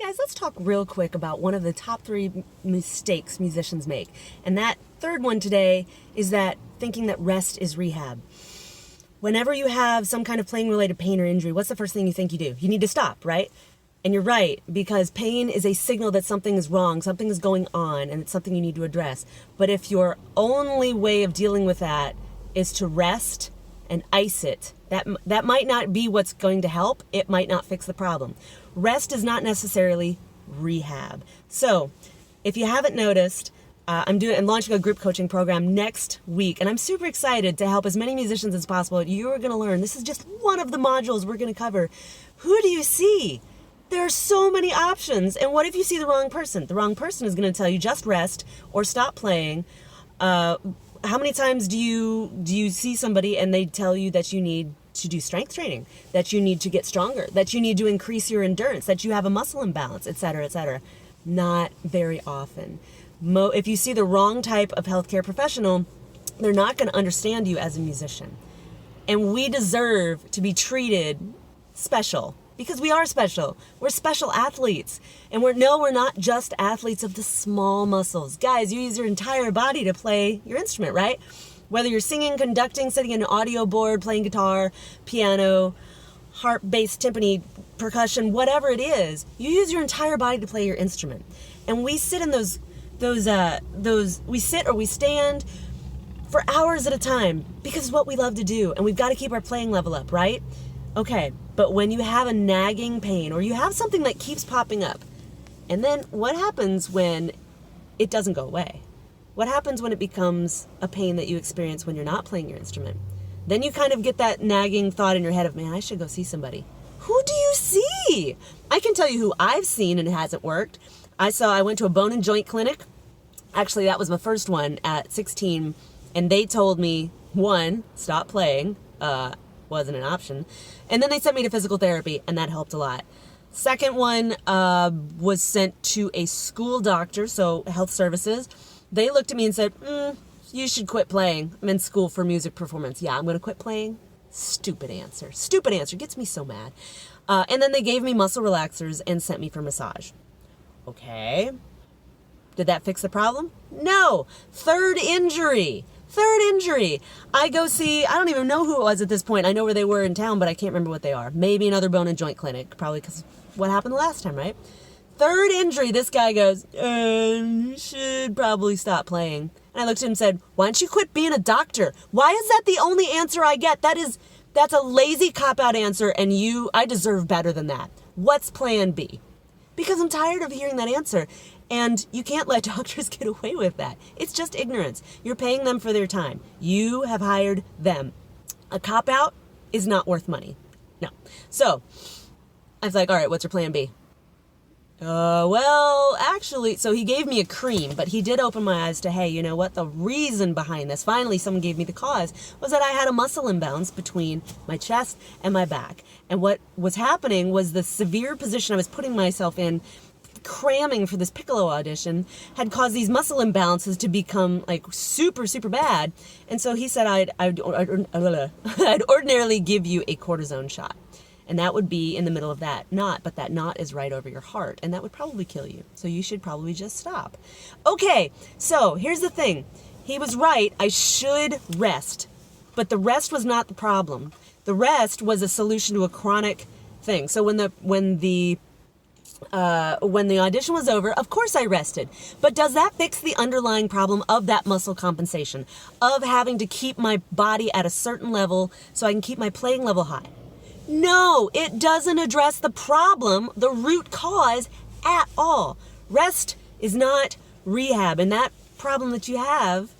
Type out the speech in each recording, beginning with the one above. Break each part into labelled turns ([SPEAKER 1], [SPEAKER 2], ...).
[SPEAKER 1] guys, let's talk real quick about one of the top 3 mistakes musicians make. And that third one today is that thinking that rest is rehab. Whenever you have some kind of playing related pain or injury, what's the first thing you think you do? You need to stop, right? And you're right, because pain is a signal that something is wrong, something is going on, and it's something you need to address. But if your only way of dealing with that is to rest and ice it, that might not be what's going to help. It might not fix the problem. Rest is not necessarily rehab. So, if you haven't noticed, I'm launching a group coaching program next week, and I'm super excited to help as many musicians as possible. You're going to learn. This is just one of the modules we're going to cover. Who do you see? There are so many options. And what if you see the wrong person? The wrong person is going to tell you just rest or stop playing. How many times do you see somebody and they tell you that you need to do strength training, that you need to get stronger, that you need to increase your endurance, that you have a muscle imbalance, etc., etc.? Not very often. If you see the wrong type of healthcare professional, they're not going to understand you as a musician. And we deserve to be treated special, because we are special. We're special athletes. And we're not just athletes of the small muscles. Guys, you use your entire body to play your instrument, right? Whether you're singing, conducting, sitting in an audio board, playing guitar, piano, harp, bass, timpani, percussion, whatever it is, you use your entire body to play your instrument. And we sit in we sit or we stand for hours at a time because it's what we love to do, and we've got to keep our playing level up, right? Okay, but when you have a nagging pain or you have something that keeps popping up, and then what happens when it doesn't go away? What happens when it becomes a pain that you experience when you're not playing your instrument? Then you kind of get that nagging thought in your head of, man, I should go see somebody. Who do you see? I can tell you who I've seen and it hasn't worked. I went to a bone and joint clinic. Actually, that was my first one at 16, and they told me, 1, stop playing, wasn't an option, and then they sent me to physical therapy, and that helped a lot. Second one was sent to a school doctor, so health services. They looked at me and said, you should quit playing. I'm in school for music performance. Yeah, I'm going to quit playing. Stupid answer. Stupid answer. Gets me so mad. And then they gave me muscle relaxers and sent me for massage. Okay. Did that fix the problem? No. Third injury. I go see, I don't even know who it was at this point. I know where they were in town, but I can't remember what they are. Maybe another bone and joint clinic, probably because what happened the last time, right? Third injury, this guy goes, you should probably stop playing. And I looked at him and said, why don't you quit being a doctor? Why is that the only answer I get? That's a lazy cop-out answer, and I deserve better than that. What's plan B? Because I'm tired of hearing that answer. And you can't let doctors get away with that. It's just ignorance. You're paying them for their time. You have hired them. A cop-out is not worth money. No. So, I was like, all right, what's your plan B? Well, actually, so he gave me a cream, but he did open my eyes to, hey, you know what? The reason behind this, finally someone gave me the cause, was that I had a muscle imbalance between my chest and my back. And what was happening was the severe position I was putting myself in, cramming for this piccolo audition, had caused these muscle imbalances to become like super, super bad. And so he said I'd ordinarily give you a cortisone shot. And that would be in the middle of that knot, but that knot is right over your heart, and that would probably kill you. So you should probably just stop. Okay, so here's the thing. He was right. I should rest, but the rest was not the problem. The rest was a solution to a chronic thing. So when the audition was over, of course I rested. But does that fix the underlying problem of that muscle compensation, of having to keep my body at a certain level so I can keep my playing level high? No, it doesn't address the problem, the root cause at all. Rest is not rehab, and that problem that you have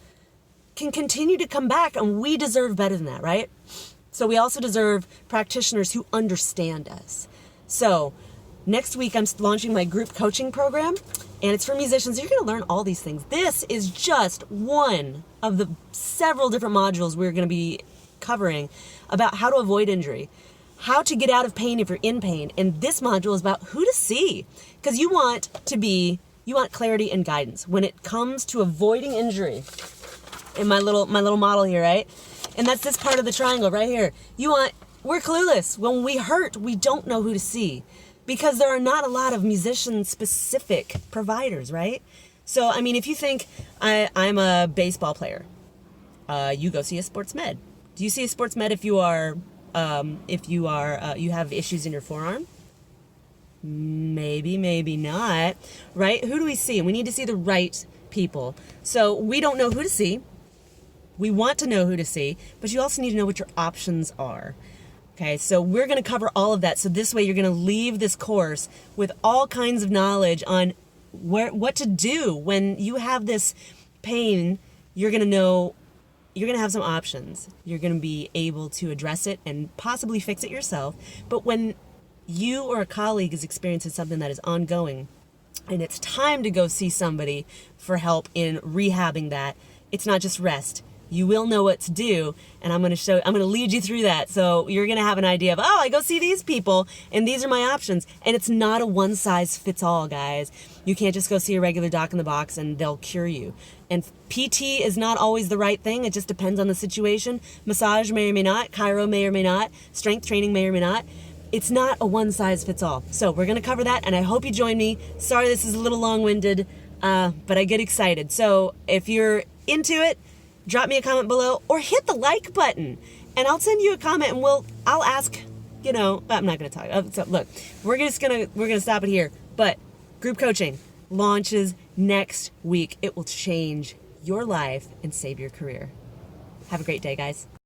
[SPEAKER 1] can continue to come back, and we deserve better than that, right? So we also deserve practitioners who understand us. So next week I'm launching my group coaching program, and it's for musicians. You're going to learn all these things. This is just one of the several different modules we're going to be covering about how to avoid injury, how to get out of pain if you're in pain. And this module is about who to see, because you want clarity and guidance when it comes to avoiding injury. In my little model here, right? And that's this part of the triangle right here. We're clueless. When we hurt, we don't know who to see. because there are not a lot of musician-specific providers, right? So, I mean, if you think I'm a baseball player, you go see a sports med. Do you see a sports med if you have issues in your forearm? Maybe, maybe not, right? Who do we see? And we need to see the right people. So we don't know who to see. We want to know who to see, but you also need to know what your options are. Okay, so we're going to cover all of that. So this way you're going to leave this course with all kinds of knowledge on what to do when you have this pain. You're going to know, you're going to have some options. You're going to be able to address it and possibly fix it yourself. But when you or a colleague is experiencing something that is ongoing and it's time to go see somebody for help in rehabbing that, it's not just rest. You will know what to do, and I'm going to lead you through that. So you're going to have an idea of, oh, I go see these people, and these are my options. And it's not a one-size-fits-all, guys. You can't just go see a regular doc in the box, and they'll cure you. And PT is not always the right thing. It just depends on the situation. Massage may or may not. Chiro may or may not. Strength training may or may not. It's not a one-size-fits-all. So we're going to cover that, and I hope you join me. Sorry this is a little long-winded, but I get excited. So if you're into it, drop me a comment below or hit the like button and I'll send you a comment and I'll ask, I'm not going to talk. So look, we're going to stop it here, but group coaching launches next week. It will change your life and save your career. Have a great day, guys.